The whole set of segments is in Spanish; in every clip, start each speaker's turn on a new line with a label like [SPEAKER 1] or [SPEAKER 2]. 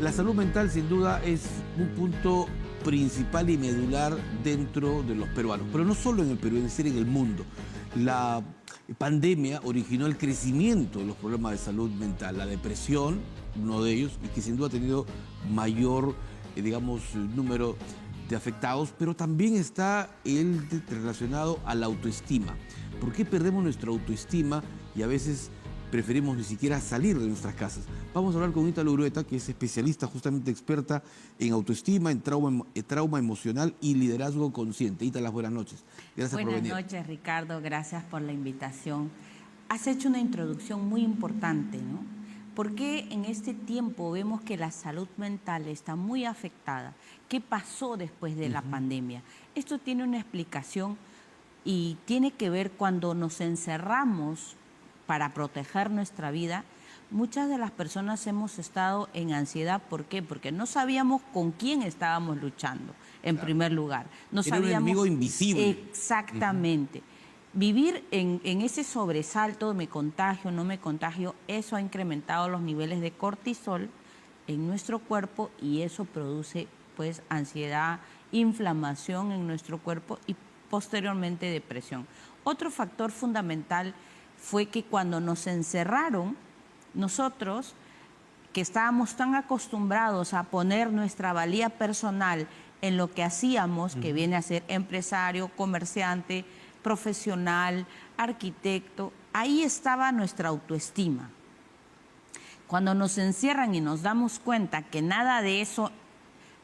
[SPEAKER 1] La salud mental sin duda es un punto principal y medular dentro de los peruanos, pero no solo en el Perú, es decir, en el mundo. La pandemia originó el crecimiento de los problemas de salud mental, la depresión, uno de ellos, y que sin duda ha tenido mayor, digamos, número de afectados, pero también está relacionado a la autoestima. ¿Por qué perdemos nuestra autoestima y a veces preferimos ni siquiera salir de nuestras casas? Vamos a hablar con Ítalo Urueta, que es especialista, justamente experta en autoestima, en trauma emocional y liderazgo consciente. Ítalo, buenas noches. Gracias por venir.
[SPEAKER 2] Buenas noches, Ricardo. Gracias por la invitación. Has hecho una introducción muy importante, ¿no? Porque en este tiempo vemos que la salud mental está muy afectada. ¿Qué pasó después de la pandemia? Esto tiene una explicación y tiene que ver cuando nos encerramos para proteger nuestra vida. Muchas de las personas hemos estado en ansiedad. ¿Por qué? Porque no sabíamos con quién estábamos luchando, en primer lugar. No
[SPEAKER 1] Era un
[SPEAKER 2] sabíamos...
[SPEAKER 1] enemigo invisible.
[SPEAKER 2] Exactamente. Vivir en ese sobresalto, me contagio, no me contagio, eso ha incrementado los niveles de cortisol en nuestro cuerpo y eso produce pues ansiedad, inflamación en nuestro cuerpo y posteriormente depresión. Otro factor fundamental fue que cuando nos encerraron, nosotros que estábamos tan acostumbrados a poner nuestra valía personal en lo que hacíamos, que viene a ser empresario, comerciante, profesional, arquitecto, ahí estaba nuestra autoestima. Cuando nos encierran y nos damos cuenta que nada de eso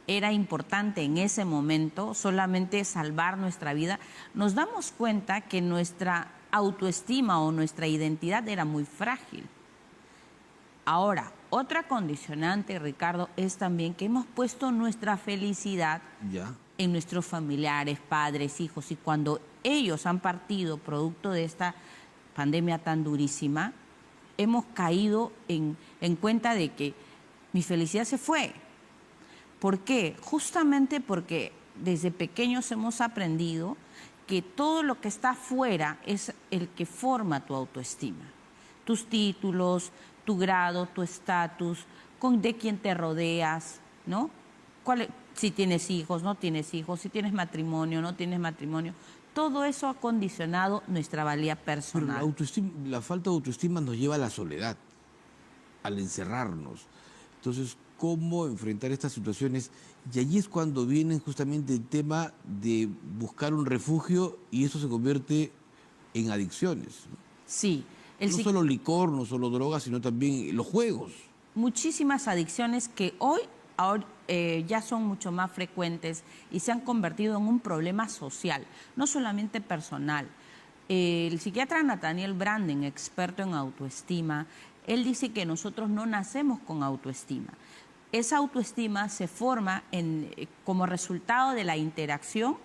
[SPEAKER 2] era importante en ese momento, solamente salvar nuestra vida, nos damos cuenta que nuestra autoestima o nuestra identidad era muy frágil. Ahora, otra condicionante, Ricardo, es también que hemos puesto nuestra felicidad en nuestros familiares, padres, hijos, y cuando ellos han partido producto de esta pandemia tan durísima, hemos caído en cuenta de que mi felicidad se fue. ¿Por qué? Justamente porque desde pequeños hemos aprendido que todo lo que está afuera es el que forma tu autoestima. Tus títulos, tu grado, tu estatus, de quién te rodeas, ¿no? Si tienes hijos, no tienes hijos, si tienes matrimonio, no tienes matrimonio. Todo eso ha condicionado nuestra valía personal.
[SPEAKER 1] Pero la falta de autoestima nos lleva a la soledad, al encerrarnos. Entonces, ¿cómo enfrentar estas situaciones? Y allí es cuando viene justamente el tema de buscar un refugio y eso se convierte en adicciones, ¿no?
[SPEAKER 2] Sí.
[SPEAKER 1] No solo licor, no solo drogas, sino también los juegos.
[SPEAKER 2] Muchísimas adicciones que ahora ya son mucho más frecuentes y se han convertido en un problema social, no solamente personal. El psiquiatra Nathaniel Branden, experto en autoestima, él dice que nosotros no nacemos con autoestima. Esa autoestima se forma como resultado de la interacción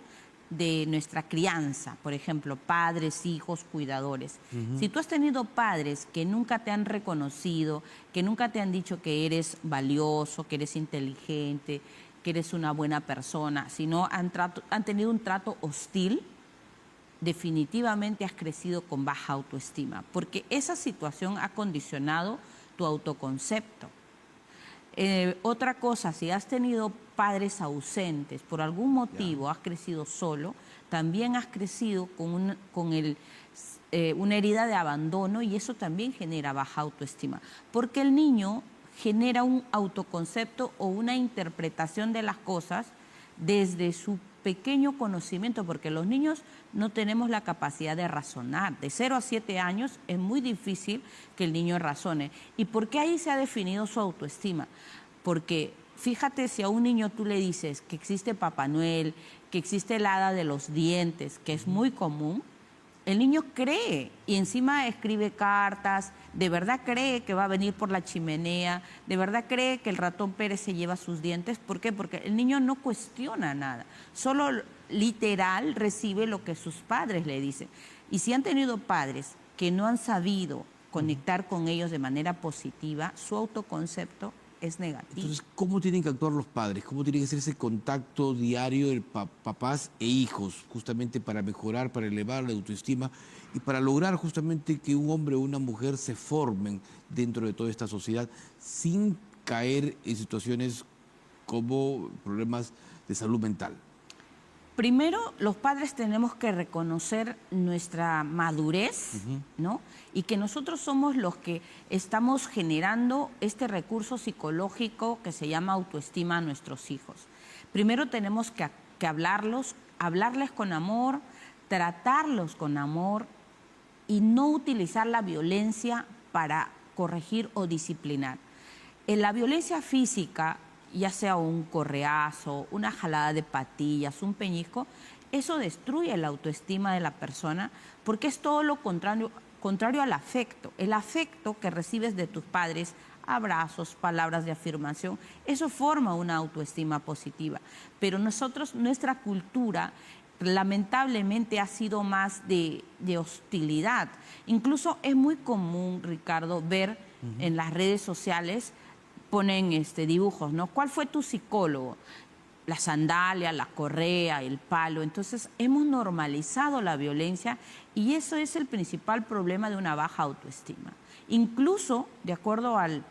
[SPEAKER 2] de nuestra crianza, por ejemplo, padres, hijos, cuidadores. Si tú has tenido padres que nunca te han reconocido, que nunca te han dicho que eres valioso, que eres inteligente, que eres una buena persona, sino han tenido un trato hostil, definitivamente has crecido con baja autoestima, porque esa situación ha condicionado tu autoconcepto. Otra cosa, si has tenido padres ausentes, por algún motivo has crecido solo, también has crecido con una herida de abandono y eso también genera baja autoestima, porque el niño genera un autoconcepto o una interpretación de las cosas desde su pequeño conocimiento, porque los niños no tenemos la capacidad de razonar. De 0 a 7 años es muy difícil que el niño razone. ¿Y por qué ahí se ha definido su autoestima? Porque fíjate, si a un niño tú le dices que existe Papá Noel, que existe el hada de los dientes, que es muy común, el niño cree y encima escribe cartas, de verdad cree que va a venir por la chimenea, de verdad cree que el ratón Pérez se lleva sus dientes. ¿Por qué? Porque el niño no cuestiona nada, solo literal recibe lo que sus padres le dicen. Y si han tenido padres que no han sabido conectar con ellos de manera positiva, su autoconcepto es negativo.
[SPEAKER 1] Entonces, ¿cómo tienen que actuar los padres? ¿Cómo tiene que ser ese contacto diario de papás e hijos, justamente para mejorar, para elevar la autoestima y para lograr justamente que un hombre o una mujer se formen dentro de toda esta sociedad sin caer en situaciones como problemas de salud mental?
[SPEAKER 2] Primero, los padres tenemos que reconocer nuestra madurez, ¿no? Y que nosotros somos los que estamos generando este recurso psicológico que se llama autoestima a nuestros hijos. Primero tenemos que hablarles con amor, tratarlos con amor y no utilizar la violencia para corregir o disciplinar. En la violencia física, ya sea un correazo, una jalada de patillas, un peñisco, eso destruye la autoestima de la persona porque es todo lo contrario al afecto. El afecto que recibes de tus padres, abrazos, palabras de afirmación, eso forma una autoestima positiva. Pero nuestra cultura lamentablemente ha sido más de hostilidad. Incluso es muy común, Ricardo, ver en las redes sociales, ponen dibujos, ¿no? ¿Cuál fue tu psicólogo? La sandalia, la correa, el palo. Entonces, hemos normalizado la violencia y eso es el principal problema de una baja autoestima. Incluso, de acuerdo al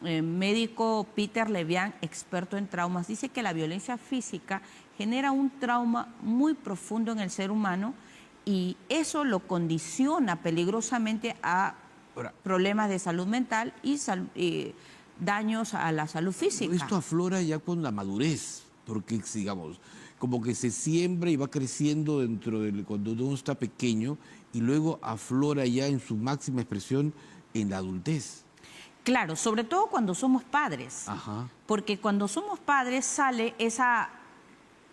[SPEAKER 2] médico Peter Levian, experto en traumas, dice que la violencia física genera un trauma muy profundo en el ser humano y eso lo condiciona peligrosamente a problemas de salud mental y daños a la salud física.
[SPEAKER 1] Esto aflora ya con la madurez, porque, digamos, como que se siembra y va creciendo cuando uno está pequeño y luego aflora ya en su máxima expresión en la adultez.
[SPEAKER 2] Claro, sobre todo cuando somos padres.
[SPEAKER 1] Ajá.
[SPEAKER 2] Porque cuando somos padres sale esa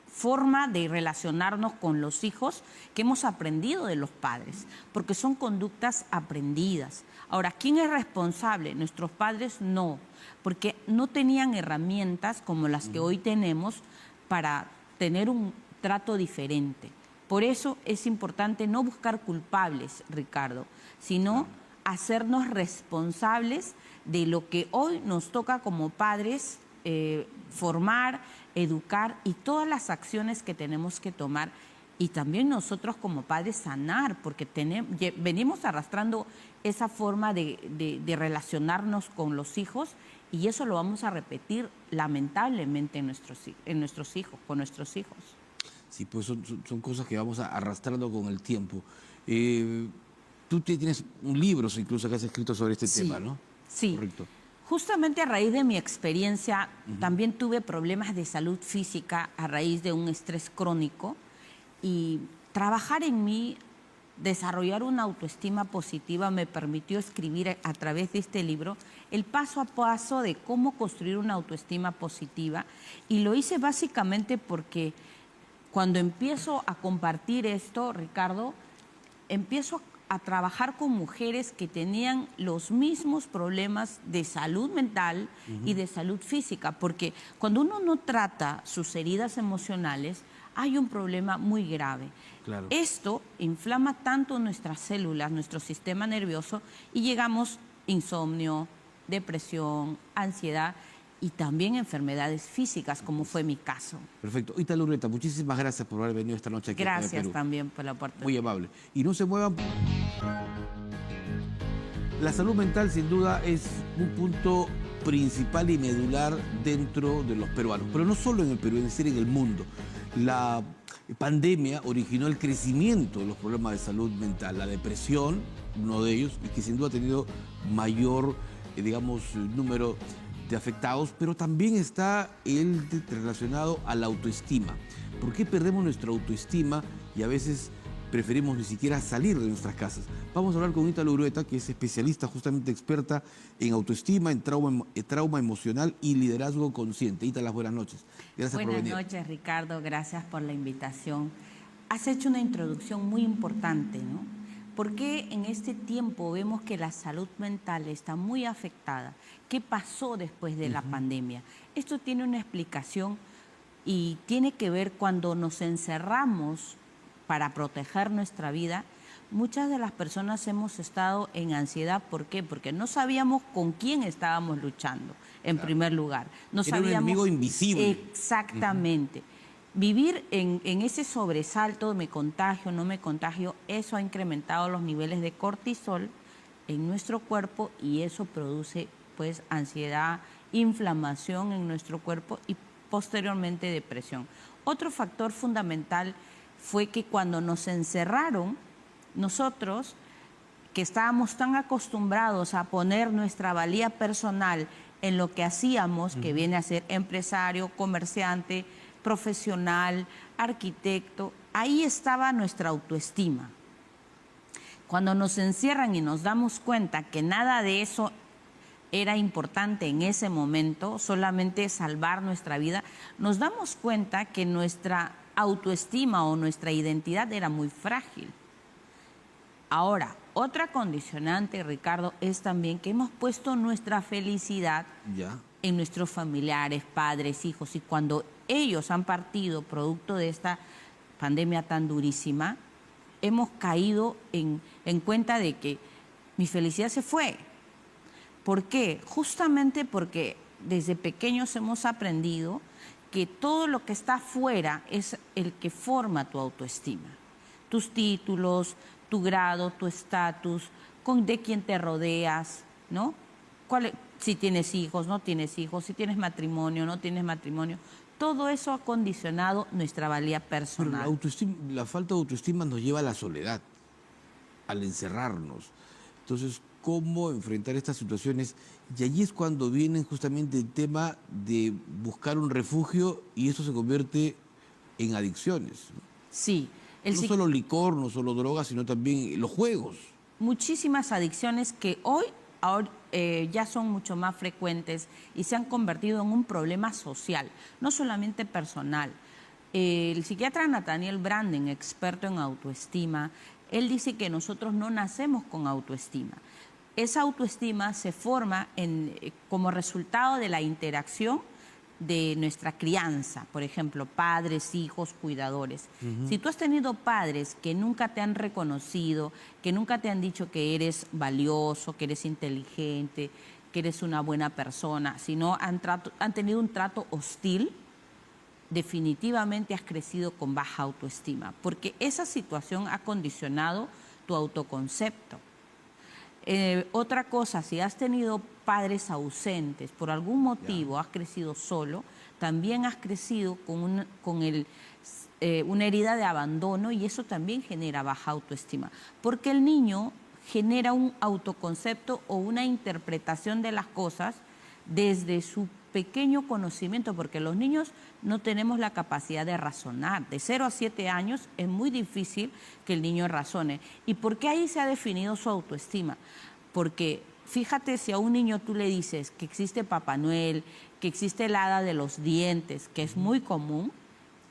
[SPEAKER 2] forma de relacionarnos con los hijos que hemos aprendido de los padres, porque son conductas aprendidas. Ahora, ¿quién es responsable? Nuestros padres no, porque no tenían herramientas como las que hoy tenemos para tener un trato diferente. Por eso es importante no buscar culpables, Ricardo, sino hacernos responsables de lo que hoy nos toca como padres formar, educar y todas las acciones que tenemos que tomar y también nosotros como padres sanar, porque venimos arrastrando esa forma de relacionarnos con los hijos y eso lo vamos a repetir lamentablemente en nuestros hijos, con nuestros hijos.
[SPEAKER 1] Sí, pues son cosas que vamos arrastrando con el tiempo. Tú tienes un libro incluso que has escrito sobre este tema, ¿no?
[SPEAKER 2] Sí.
[SPEAKER 1] Correcto.
[SPEAKER 2] Justamente a raíz de mi experiencia, también tuve problemas de salud física a raíz de un estrés crónico y trabajar en mí, desarrollar una autoestima positiva me permitió escribir a través de este libro el paso a paso de cómo construir una autoestima positiva y lo hice básicamente porque cuando empiezo a compartir esto, Ricardo, empiezo a trabajar con mujeres que tenían los mismos problemas de salud mental y de salud física, porque cuando uno no trata sus heridas emocionales, hay un problema muy grave.
[SPEAKER 1] Claro.
[SPEAKER 2] Esto inflama tanto nuestras células, nuestro sistema nervioso, y llegamos insomnio, depresión, ansiedad y también enfermedades físicas, como fue mi caso.
[SPEAKER 1] Perfecto. Ítalo Urrueta, muchísimas gracias por haber venido esta noche aquí.
[SPEAKER 2] Gracias también por la oportunidad.
[SPEAKER 1] Muy amable. Y no se muevan. La salud mental, sin duda, es un punto principal y medular dentro de los peruanos, pero no solo en el Perú, es decir, en el mundo. La pandemia originó el crecimiento de los problemas de salud mental, la depresión, uno de ellos, y que sin duda ha tenido mayor, número de afectados, pero también está relacionado a la autoestima. ¿Por qué perdemos nuestra autoestima y a veces preferimos ni siquiera salir de nuestras casas? Vamos a hablar con Ítalo Urrueta, que es especialista, justamente experta en autoestima, en trauma emocional y liderazgo consciente. Ítalo, buenas noches. Gracias por venir.
[SPEAKER 2] Buenas noches, Ricardo. Gracias por la invitación. Has hecho una introducción muy importante, ¿no? Porque en este tiempo vemos que la salud mental está muy afectada. ¿Qué pasó después de la pandemia? Esto tiene una explicación y tiene que ver cuando nos encerramos para proteger nuestra vida. Muchas de las personas hemos estado en ansiedad. ¿Por qué? Porque no sabíamos con quién estábamos luchando, en primer lugar. No
[SPEAKER 1] Era un enemigo invisible.
[SPEAKER 2] Exactamente. Vivir en ese sobresalto, me contagio, no me contagio, eso ha incrementado los niveles de cortisol en nuestro cuerpo y eso produce pues ansiedad inflamación en nuestro cuerpo y posteriormente depresión. Otro factor fundamental fue que cuando nos encerraron, nosotros que estábamos tan acostumbrados a poner nuestra valía personal en lo que hacíamos, que viene a ser empresario, comerciante, profesional, arquitecto, ahí estaba nuestra autoestima. Cuando nos encierran y nos damos cuenta que nada de eso era importante en ese momento, solamente salvar nuestra vida, nos damos cuenta que nuestra autoestima o nuestra identidad era muy frágil. Ahora, otra condicionante, Ricardo, es también que hemos puesto nuestra felicidad en nuestros familiares, padres, hijos, y cuando ellos han partido producto de esta pandemia tan durísima, hemos caído en cuenta de que mi felicidad se fue. ¿Por qué? Justamente porque desde pequeños hemos aprendido que todo lo que está afuera es el que forma tu autoestima. Tus títulos, tu grado, tu estatus, de quién te rodeas, ¿no? Si tienes hijos, no tienes hijos, si tienes matrimonio, no tienes matrimonio. Todo eso ha condicionado nuestra valía personal.
[SPEAKER 1] Pero la falta de autoestima nos lleva a la soledad, al encerrarnos. Entonces, ¿cómo enfrentar estas situaciones? Y allí es cuando viene justamente el tema de buscar un refugio y eso se convierte en adicciones.
[SPEAKER 2] Sí.
[SPEAKER 1] No solo licor, no solo drogas, sino también los juegos.
[SPEAKER 2] Muchísimas adicciones que hoy ya son mucho más frecuentes y se han convertido en un problema social, no solamente personal. El psiquiatra Nathaniel Branden, experto en autoestima, él dice que nosotros no nacemos con autoestima. Esa autoestima se forma como resultado de la interacción de nuestra crianza, por ejemplo, padres, hijos, cuidadores. Si tú has tenido padres que nunca te han reconocido, que nunca te han dicho que eres valioso, que eres inteligente, que eres una buena persona, sino han tenido un trato hostil, definitivamente has crecido con baja autoestima, porque esa situación ha condicionado tu autoconcepto. Otra cosa, si has tenido padres ausentes, por algún motivo has crecido solo, también has crecido con una herida de abandono y eso también genera baja autoestima, porque el niño genera un autoconcepto o una interpretación de las cosas desde su pequeño conocimiento, porque los niños no tenemos la capacidad de razonar. De 0 a 7 años es muy difícil que el niño razone. ¿Y por qué ahí se ha definido su autoestima? Porque fíjate, si a un niño tú le dices que existe Papá Noel, que existe el hada de los dientes, que es muy común,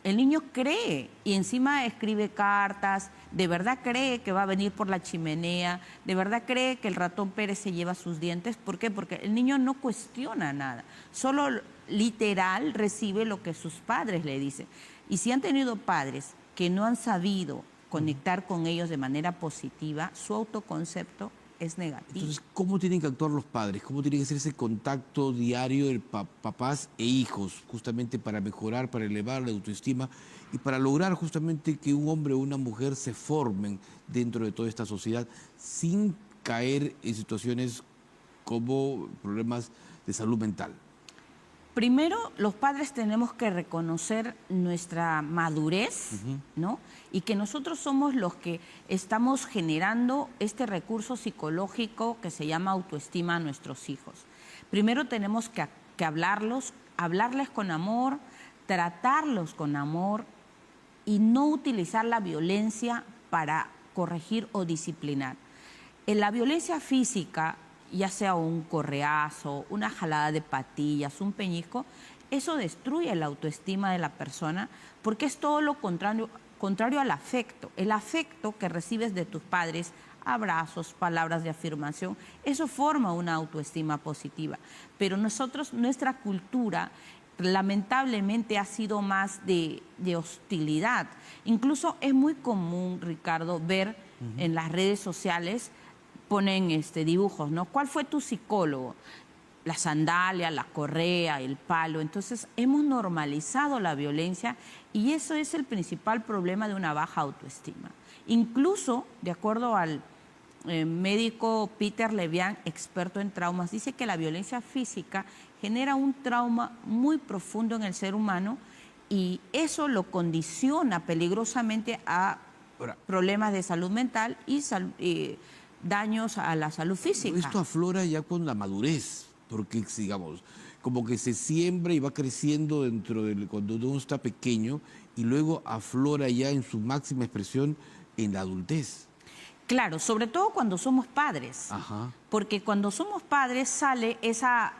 [SPEAKER 2] el niño cree y encima escribe cartas, de verdad cree que va a venir por la chimenea, de verdad cree que el ratón Pérez se lleva sus dientes. ¿Por qué? Porque el niño no cuestiona nada, solo literal recibe lo que sus padres le dicen. Y si han tenido padres que no han sabido conectar con ellos de manera positiva, su autoconcepto es negativo.
[SPEAKER 1] Entonces, ¿cómo tienen que actuar los padres? ¿Cómo tiene que ser ese contacto diario de papás e hijos, justamente para mejorar, para elevar la autoestima y para lograr justamente que un hombre o una mujer se formen dentro de toda esta sociedad sin caer en situaciones como problemas de salud mental?
[SPEAKER 2] Primero, los padres tenemos que reconocer nuestra madurez, ¿no? Y que nosotros somos los que estamos generando este recurso psicológico que se llama autoestima a nuestros hijos. Primero tenemos que hablarles con amor, tratarlos con amor y no utilizar la violencia para corregir o disciplinar. En la violencia física, ya sea un correazo, una jalada de patillas, un peñisco, eso destruye la autoestima de la persona porque es todo lo contrario al afecto. El afecto que recibes de tus padres, abrazos, palabras de afirmación, eso forma una autoestima positiva. Pero nuestra cultura lamentablemente ha sido más de hostilidad. Incluso es muy común, Ricardo, ver en las redes sociales ponen dibujos, ¿no? ¿Cuál fue tu psicólogo? La sandalia, la correa, el palo. Entonces, hemos normalizado la violencia y eso es el principal problema de una baja autoestima. Incluso, de acuerdo al médico Peter Levian, experto en traumas, dice que la violencia física genera un trauma muy profundo en el ser humano y eso lo condiciona peligrosamente a problemas de salud mental y daños a la salud física.
[SPEAKER 1] Esto aflora ya con la madurez, porque, digamos, como que se siembra y va creciendo cuando uno está pequeño y luego aflora ya en su máxima expresión en la adultez.
[SPEAKER 2] Claro, sobre todo cuando somos padres.
[SPEAKER 1] Ajá.
[SPEAKER 2] Porque cuando somos padres sale esa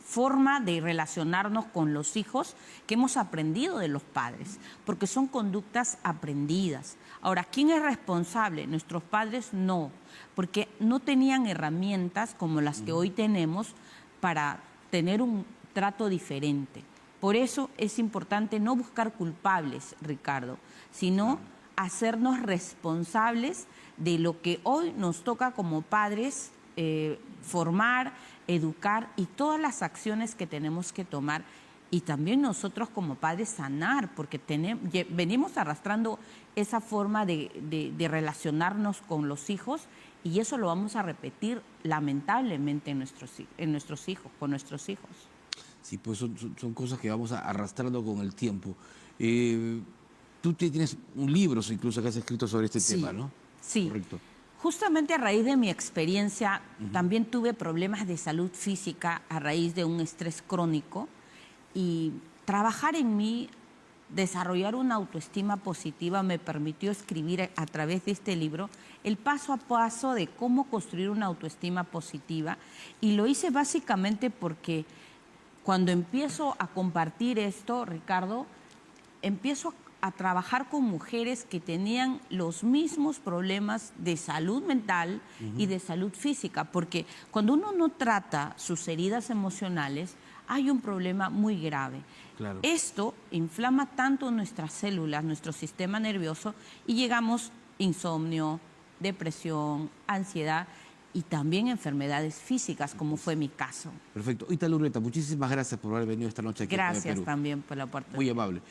[SPEAKER 2] forma de relacionarnos con los hijos que hemos aprendido de los padres, porque son conductas aprendidas. Ahora, ¿quién es responsable? Nuestros padres no, porque no tenían herramientas como las que hoy tenemos para tener un trato diferente. Por eso es importante no buscar culpables, Ricardo, sino hacernos responsables de lo que hoy nos toca como padres formar, educar y todas las acciones que tenemos que tomar y también nosotros como padres sanar, porque venimos arrastrando esa forma de relacionarnos con los hijos y eso lo vamos a repetir lamentablemente en nuestros hijos, con nuestros hijos.
[SPEAKER 1] Sí, pues son cosas que vamos arrastrando con el tiempo. Tú tienes un libro incluso que has escrito sobre este tema, ¿no?
[SPEAKER 2] Sí.
[SPEAKER 1] Correcto.
[SPEAKER 2] Justamente a raíz de mi experiencia, también tuve problemas de salud física a raíz de un estrés crónico y trabajar en mí, desarrollar una autoestima positiva me permitió escribir a través de este libro el paso a paso de cómo construir una autoestima positiva y lo hice básicamente porque cuando empiezo a compartir esto, Ricardo, empiezo a trabajar con mujeres que tenían los mismos problemas de salud mental y de salud física, porque cuando uno no trata sus heridas emocionales, hay un problema muy grave.
[SPEAKER 1] Claro.
[SPEAKER 2] Esto inflama tanto nuestras células, nuestro sistema nervioso, y llegamos insomnio, depresión, ansiedad y también enfermedades físicas, como fue mi caso.
[SPEAKER 1] Perfecto. Italo Urreta, muchísimas gracias por haber venido esta noche aquí.
[SPEAKER 2] Gracias también por la oportunidad.
[SPEAKER 1] Muy amable.